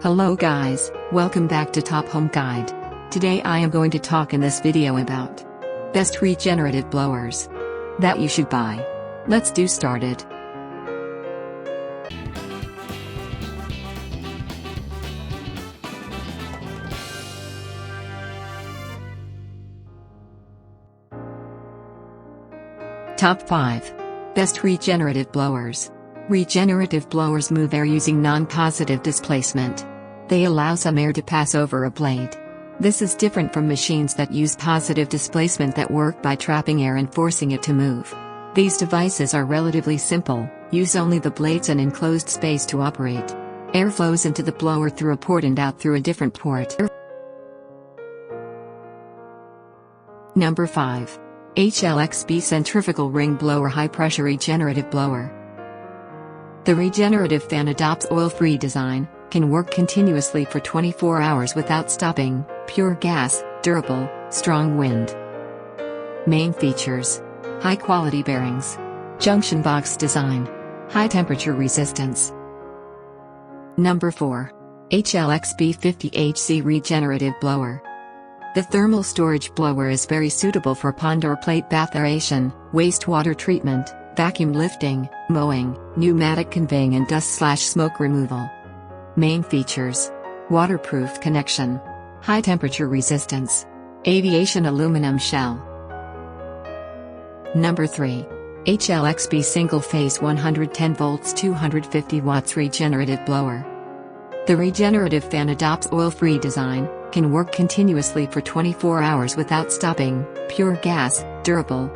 Hello guys, welcome back to Top Home Guide. Today I am going to talk in this video about best regenerative blowers that you should buy. Let's do started. Top 5 Best Regenerative Blowers. Regenerative blowers move air using non-positive displacement. They allow some air to pass over a blade. This is different from machines that use positive displacement that work by trapping air and forcing it to move. These devices are relatively simple, use only the blades and enclosed space to operate. Air flows into the blower through a port and out through a different port. Number 5. HLXB Centrifugal Ring Blower High Pressure Regenerative Blower. The regenerative fan adopts oil-free design, can work continuously for 24 hours without stopping, pure gas, durable, strong wind. Main features: high-quality bearings, junction box design, high temperature resistance. Number 4. HLXB 50HC Regenerative Blower. The thermal storage blower is very suitable for pond or plate bath aeration, wastewater treatment, vacuum lifting, mowing, pneumatic conveying and dust/smoke removal. Main features: waterproof connection, high temperature resistance, aviation aluminum shell. Number 3. HLXB Single Phase 110 volts 250 watts Regenerative Blower. The regenerative fan adopts oil-free design, can work continuously for 24 hours without stopping, pure gas, durable.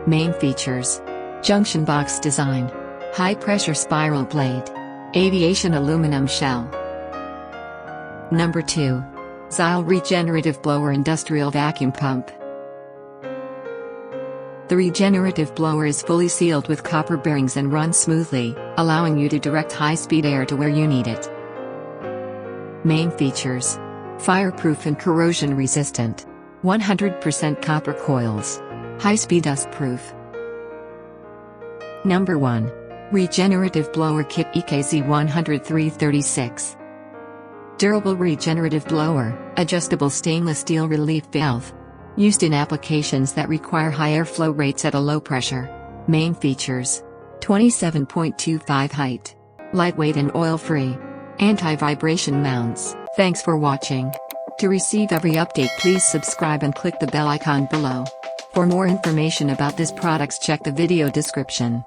Main features: junction box design, high pressure spiral blade, aviation aluminum shell. Number 2. Xyle Regenerative Blower Industrial Vacuum Pump. The regenerative blower is fully sealed with copper bearings and runs smoothly, allowing you to direct high-speed air to where you need it. Main features: fireproof and corrosion resistant, 100% copper coils, high-speed dust proof. Number 1. Regenerative Blower Kit EKZ10336. Durable regenerative blower, adjustable stainless steel relief valve. Used in applications that require high airflow rates at a low pressure. Main features: 27.25 height, lightweight and oil-free, anti-vibration mounts. Thanks for watching. To receive every update, please subscribe and click the bell icon below. For more information about this products, check the video description.